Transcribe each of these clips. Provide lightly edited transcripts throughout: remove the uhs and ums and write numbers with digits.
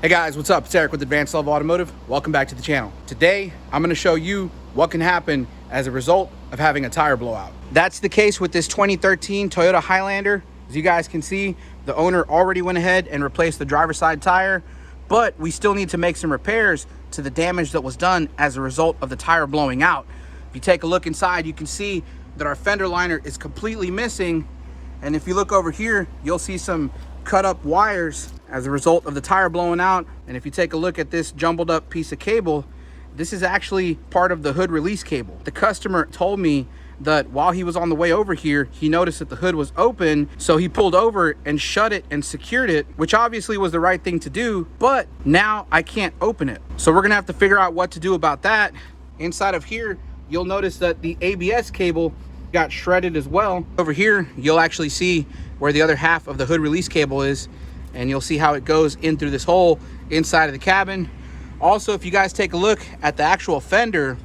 Hey guys, what's up? It's Eric with Advanced Level Automotive. Welcome back to the channel. Today, I'm going to show you what can happen as a result of having a tire blowout. That's the case with this 2013 Toyota Highlander. As you guys can see, the owner already went ahead and replaced the driver's side tire, but we still need to make some repairs to the damage that was done as a result of the tire blowing out. If you take a look inside, you can see that our fender liner is completely missing. And if you look over here, you'll see some cut up wires as a result of the tire blowing out. And if you take a look at this jumbled up piece of cable, this is actually part of the hood release cable. The customer told me that while he was on the way over here, he noticed that the hood was open, so he pulled over and shut it and secured it, which obviously was the right thing to do, but now I can't open it. So we're gonna have to figure out what to do about that. Inside of here, you'll notice that the ABS cable got shredded as well. Over here, you'll actually see where the other half of the hood release cable is, and you'll see how it goes in through this hole inside of the cabin. Also, if you guys take a look at the actual fender,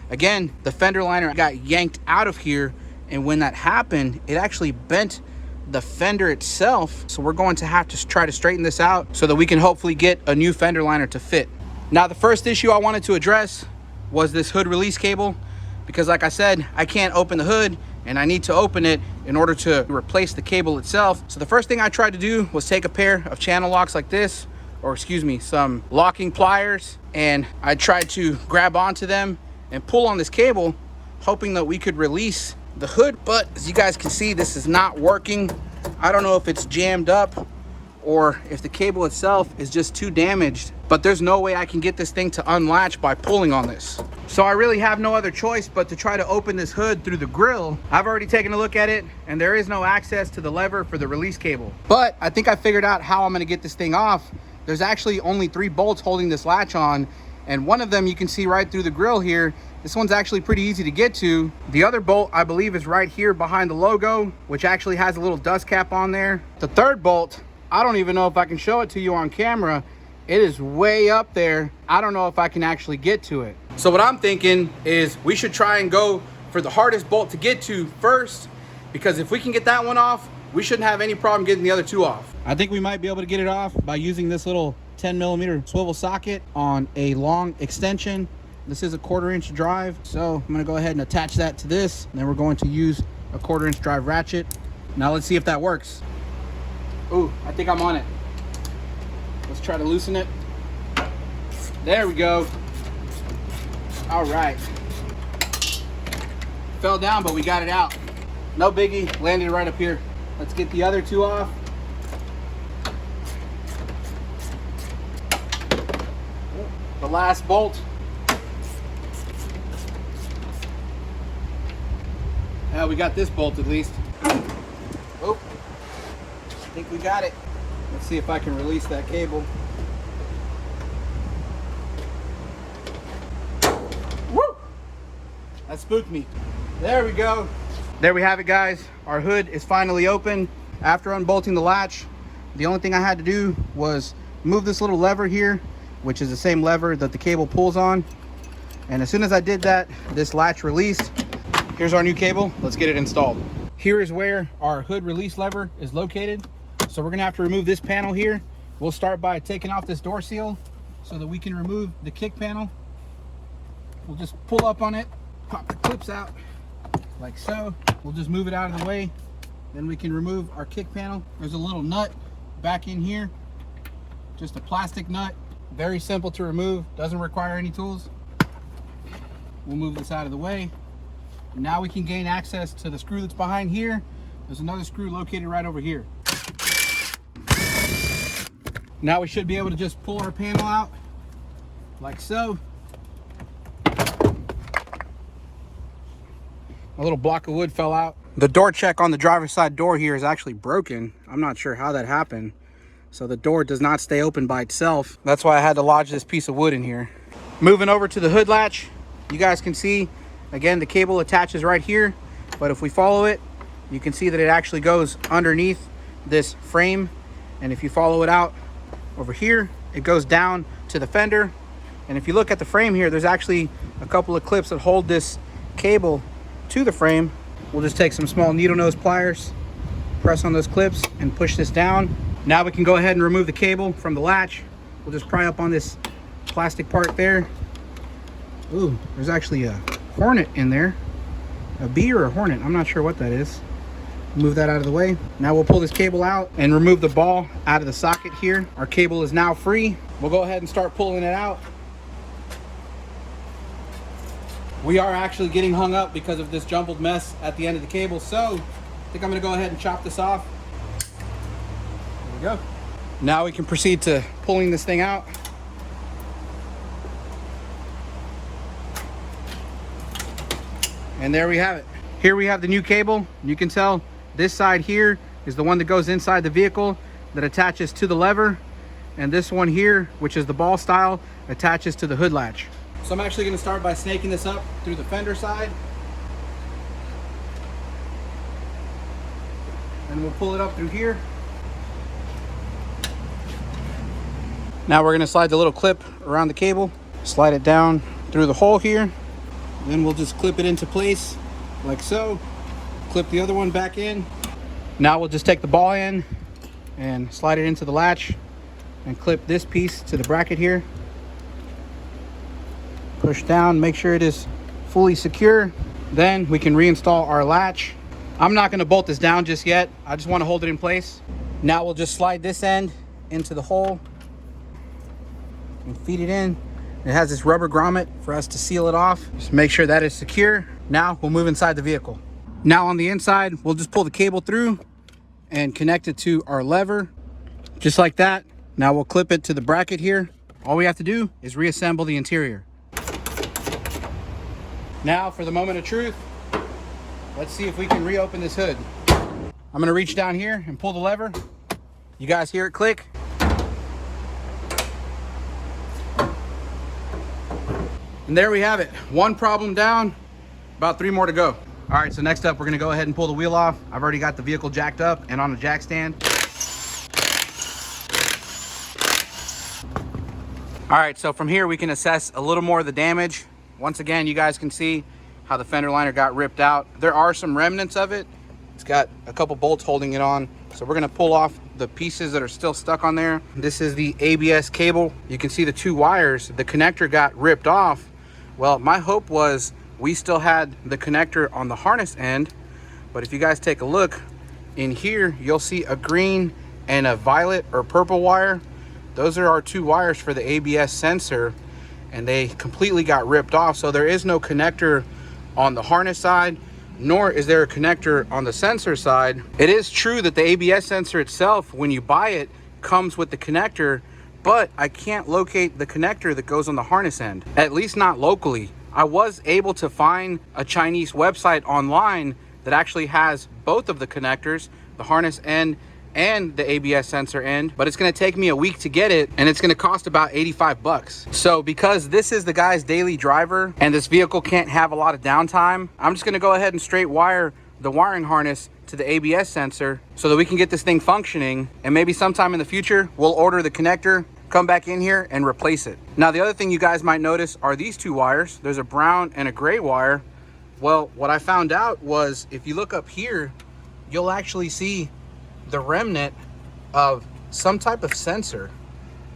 again, the fender liner got yanked out of here, and when that happened, it actually bent the fender itself. So we're going to have to try to straighten this out so that we can hopefully get a new fender liner to fit. Now, the first issue I wanted to address was this hood release cable, because like I said, I can't open the hood and I need to open it in order to replace the cable itself. So the first thing I tried to do was take a pair of channel locks like this, or excuse me, some locking pliers, and I tried to grab onto them and pull on this cable, hoping that we could release the hood. But as you guys can see, this is not working. I don't know if it's jammed up or if the cable itself is just too damaged, but there's no way I can get this thing to unlatch by pulling on this. So I really have no other choice but to try to open this hood through the grill. I've already taken a look at it, and there is no access to the lever for the release cable. But I think I figured out how I'm gonna get this thing off. There's actually only 3 bolts holding this latch on, and one of them you can see right through the grill here. This one's actually pretty easy to get to. The other bolt, I believe, is right here behind the logo, which actually has a little dust cap on there. The third bolt, I don't even know if I can show it to you on camera. It is way up there. I don't know if I can actually get to it. So what I'm thinking is we should try and go for the hardest bolt to get to first, because if we can get that one off, we shouldn't have any problem getting the other 2 off. I think we might be able to get it off by using this little 10mm swivel socket on a long extension. This is a 1/4 inch drive, so I'm gonna go ahead and attach that to this, and then we're going to use a 1/4 inch drive ratchet. Now let's see if that works. Ooh, I think I'm on it. Let's try to loosen it. There we go. All right. Fell down, but we got it out. No biggie, landed right up here. Let's get the other 2 off. The last bolt. Yeah, we got this bolt at least. Oh, I think we got it. Let's see if I can release that cable. Woo! That spooked me. There we go. There we have it, guys. Our hood is finally open. After unbolting the latch, the only thing I had to do was move this little lever here, which is the same lever that the cable pulls on. And as soon as I did that, this latch released. Here's our new cable. Let's get it installed. Here is where our hood release lever is located. So we're gonna have to remove this panel here. We'll start by taking off this door seal so that we can remove the kick panel. We'll just pull up on it, pop the clips out like so. We'll just move it out of the way. Then we can remove our kick panel. There's a little nut back in here, just a plastic nut. Very simple to remove, doesn't require any tools. We'll move this out of the way. Now we can gain access to the screw that's behind here. There's another screw located right over here. Now we should be able to just pull our panel out like so. A little block of wood fell out. The door check on the driver's side door here is actually broken. I'm not sure how that happened. So the door does not stay open by itself. That's why I had to lodge this piece of wood in here. Moving over to the hood latch, you guys can see, again, the cable attaches right here, but if we follow it, you can see that it actually goes underneath this frame. And if you follow it out over here, it goes down to the fender. And if you look at the frame here, there's actually a couple of clips that hold this cable to the frame. We'll just take some small needle nose pliers, press on those clips and push this down. Now we can go ahead and remove the cable from the latch. we'll just pry up on this plastic part there. Ooh, there's actually a hornet in there. A bee or a hornet, I'm not sure what that is. Move that out of the way. Now we'll pull this cable out and remove the ball out of the socket here. Our cable is now free. We'll go ahead and start pulling it out. We are actually getting hung up because of this jumbled mess at the end of the cable, so I think I'm gonna go ahead and chop this off. There we go. Now we can proceed to pulling this thing out. And there we have it. Here we have the new cable. You can tell this side here is the one that goes inside the vehicle that attaches to the lever. And this one here, which is the ball style, attaches to the hood latch. So I'm actually gonna start by snaking this up through the fender side. And we'll pull it up through here. Now we're gonna slide the little clip around the cable, slide it down through the hole here. Then we'll just clip it into place like so. Clip the other one back in. Now we'll just take the ball end and slide it into the latch and clip this piece to the bracket here. Push down, make sure it is fully secure. Then we can reinstall our latch. I'm not gonna bolt this down just yet. I just wanna hold it in place. Now we'll just slide this end into the hole and feed it in. It has this rubber grommet for us to seal it off. Just make sure that is secure. Now we'll move inside the vehicle. Now on the inside, we'll just pull the cable through and connect it to our lever, just like that. Now we'll clip it to the bracket here. All we have to do is reassemble the interior. Now for the moment of truth, let's see if we can reopen this hood. I'm gonna reach down here and pull the lever. You guys hear it click? And there we have it. One problem down, about 3 more to go. All right, so next up, we're gonna go ahead and pull the wheel off. I've already got the vehicle jacked up and on a jack stand. All right, so from here, we can assess a little more of the damage. Once again, you guys can see how the fender liner got ripped out. There are some remnants of it. It's got a couple bolts holding it on. So we're gonna pull off the pieces that are still stuck on there. This is the ABS cable. You can see the 2 wires. The connector got ripped off. Well, my hope was we still had the connector on the harness end, but if you guys take a look in here, you'll see a green and a violet or purple wire. Those are our 2 wires for the ABS sensor, and they completely got ripped off. So there is no connector on the harness side, nor is there a connector on the sensor side. It is true that the ABS sensor itself, when you buy it, comes with the connector, but I can't locate the connector that goes on the harness end, at least not locally. I was able to find a Chinese website online that actually has both of the connectors, the harness end and the ABS sensor end, but it's gonna take me a week to get it, and it's gonna cost about 85 bucks. So because this is the guy's daily driver and this vehicle can't have a lot of downtime, I'm just gonna go ahead and straight wire the wiring harness to the ABS sensor so that we can get this thing functioning, and maybe sometime in the future, we'll order the connector, come back in here and replace it. Now, the other thing you guys might notice are these 2 wires. There's a brown and a gray wire. Well, what I found out was if you look up here, you'll actually see the remnant of some type of sensor.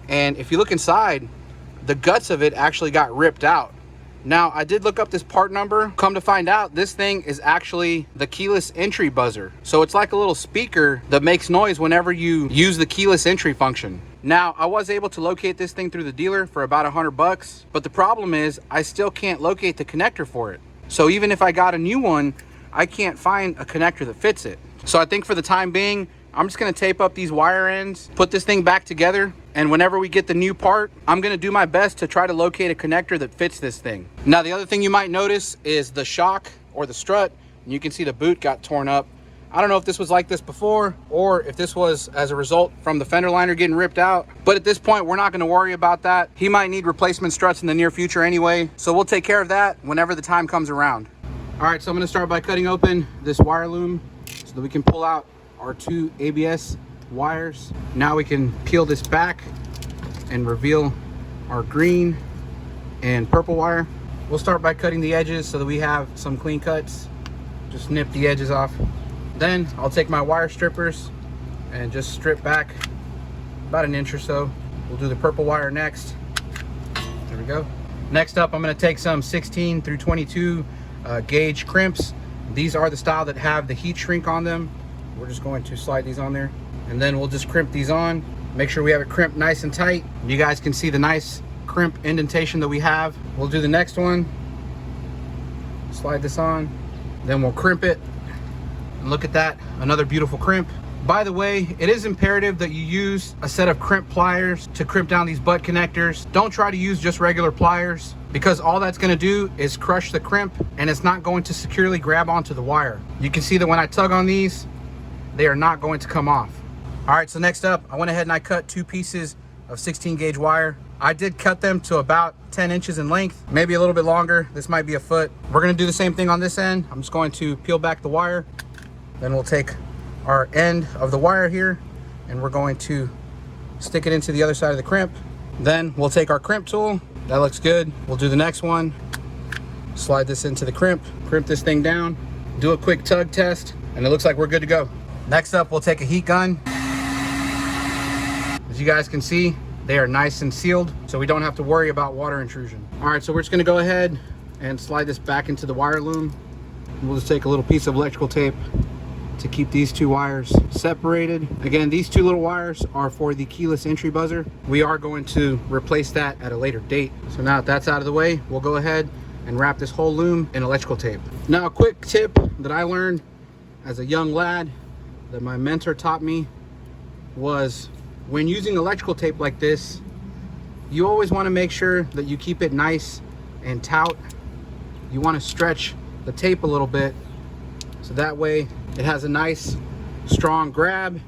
And if you look inside, the guts of it actually got ripped out. Now, I did look up this part number. Come to find out, this thing is actually the keyless entry buzzer. So it's like a little speaker that makes noise whenever you use the keyless entry function. Now, I was able to locate this thing through the dealer for about 100 bucks, but the problem is I still can't locate the connector for it. So even if I got a new one, I can't find a connector that fits it. So I think for the time being, I'm just gonna tape up these wire ends, put this thing back together, and whenever we get the new part, I'm gonna do my best to try to locate a connector that fits this thing. Now, the other thing you might notice is the shock or the strut, and you can see the boot got torn up. I don't know if this was like this before or if this was as a result from the fender liner getting ripped out, but at this point, we're not gonna worry about that. He might need replacement struts in the near future anyway, so we'll take care of that whenever the time comes around. All right, so I'm gonna start by cutting open this wire loom so that we can pull out our 2 ABS wires. Now we can peel this back and reveal our green and purple wire. We'll start by cutting the edges so that we have some clean cuts. Just nip the edges off. Then I'll take my wire strippers and just strip back about an inch or so. We'll do the purple wire next. There we go. Next up, I'm going to take some 16 through 22 gauge crimps. These are the style that have the heat shrink on them. We're just going to slide these on there, and then we'll just crimp these on. Make sure we have it crimped nice and tight. You guys can see the nice crimp indentation that we have. We'll do the next one. Slide this on, then we'll crimp it. And look at that, another beautiful crimp. By the way, it is imperative that you use a set of crimp pliers to crimp down these butt connectors. Don't try to use just regular pliers, because all that's going to do is crush the crimp and it's not going to securely grab onto the wire. You can see that when I tug on these, they are not going to come off. All right, so next up, I went ahead and I cut 2 pieces of 16 gauge wire. I did cut them to about 10 inches in length, maybe a little bit longer. This might be a foot. We're going to do the same thing on this end. I'm just going to peel back the wire. Then we'll take our end of the wire here and we're going to stick it into the other side of the crimp. Then we'll take our crimp tool. That looks good. We'll do the next one. Slide this into the crimp this thing down, do a quick tug test, and it looks like we're good to go. Next up, we'll take a heat gun. As you guys can see, they are nice and sealed, so we don't have to worry about water intrusion. All right, so we're just gonna go ahead and slide this back into the wire loom. We'll just take a little piece of electrical tape to keep these 2 wires separated. Again, these 2 little wires are for the keyless entry buzzer. We are going to replace that at a later date. So now that that's out of the way, we'll go ahead and wrap this whole loom in electrical tape. Now, a quick tip that I learned as a young lad that my mentor taught me was, when using electrical tape like this, you always want to make sure that you keep it nice and taut. You want to stretch the tape a little bit, so that way it has a nice strong grab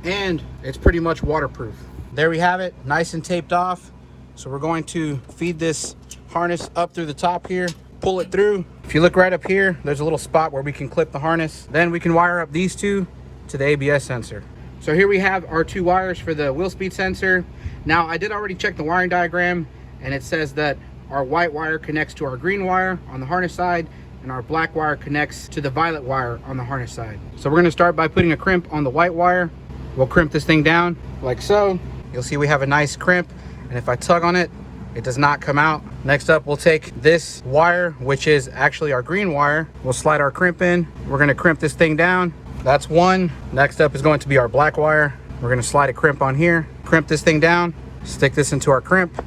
and it's pretty much waterproof. There we have it, nice and taped off. So we're going to feed this harness up through the top here, pull it through. If you look right up here, there's a little spot where we can clip the harness. Then we can wire up these 2 to the ABS sensor. So here we have our 2 wires for the wheel speed sensor. Now, I did already check the wiring diagram, and it says that our white wire connects to our green wire on the harness side, and our black wire connects to the violet wire on the harness side. So we're gonna start by putting a crimp on the white wire. We'll crimp this thing down like so. You'll see we have a nice crimp, and if I tug on it, it does not come out. Next up, we'll take this wire, which is actually our green wire. We'll slide our crimp in. We're gonna crimp this thing down. That's one. Next up is going to be our black wire. We're gonna slide a crimp on here, crimp this thing down, stick this into our crimp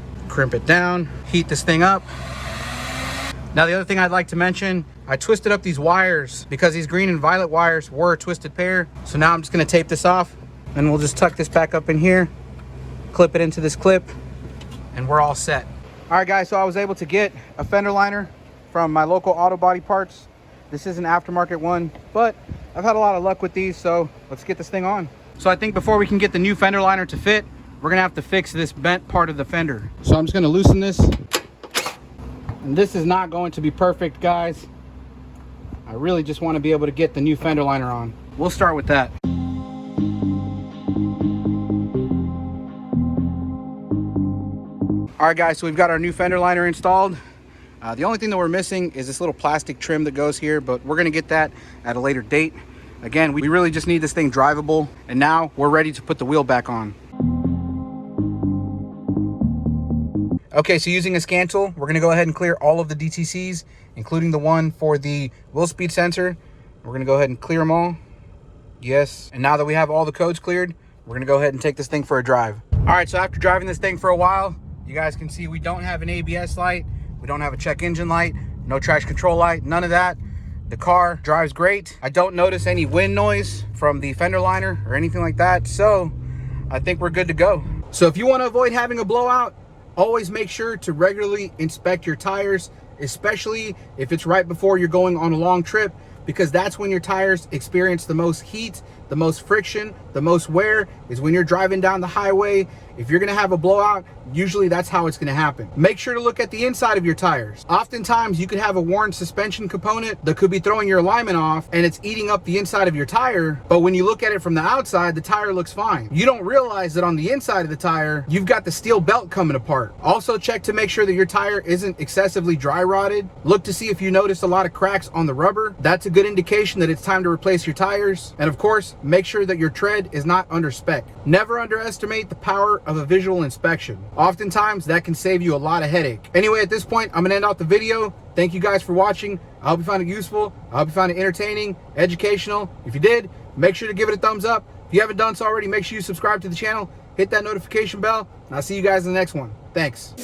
it down, heat this thing up. Now, the other thing I'd like to mention, I twisted up these wires because these green and violet wires were a twisted pair. So now I'm just gonna tape this off, and we'll just tuck this back up in here, clip it into this clip, and we're all set. All right, guys, so I was able to get a fender liner from my local auto body parts. This is an aftermarket one, but I've had a lot of luck with these, so let's get this thing on. So I think before we can get the new fender liner to fit, we're gonna have to fix this bent part of the fender. So I'm just gonna loosen this. And this is not going to be perfect, guys. I really just want to be able to get the new fender liner on. We'll start with that. All right, guys, so we've got our new fender liner installed. The only thing that we're missing is this little plastic trim that goes here, but we're gonna get that at a later date. Again, we really just need this thing drivable, and now we're ready to put the wheel back on. Okay, so using a scan tool, we're gonna go ahead and clear all of the DTCs, including the one for the wheel speed sensor. We're gonna go ahead and clear them all. Yes, and now that we have all the codes cleared, we're gonna go ahead and take this thing for a drive. All right, so after driving this thing for a while, you guys can see we don't have an ABS light, we don't have a check engine light, no traction control light, none of that. The car drives great. I don't notice any wind noise from the fender liner or anything like that, so I think we're good to go. So if you wanna avoid having a blowout, always make sure to regularly inspect your tires, especially if it's right before you're going on a long trip, because that's when your tires experience the most heat, the most friction, the most wear, is when you're driving down the highway. If you're gonna have a blowout, usually that's how it's gonna happen. Make sure to look at the inside of your tires. Oftentimes you could have a worn suspension component that could be throwing your alignment off, and it's eating up the inside of your tire, but when you look at it from the outside, the tire looks fine. You don't realize that on the inside of the tire, you've got the steel belt coming apart. Also check to make sure that your tire isn't excessively dry rotted. Look to see if you notice a lot of cracks on the rubber. That's a good indication that it's time to replace your tires. And of course, make sure that your tread is not under spec. Never underestimate the power of a visual inspection. Oftentimes that can save you a lot of headache. Anyway, at this point, I'm gonna end out the video. Thank you guys for watching. I hope you found it useful. I hope you found it entertaining, educational. If you did, make sure to give it a thumbs up. If you haven't done so already, make sure you subscribe to the channel, hit that notification bell, and I'll see you guys in the next one. Thanks.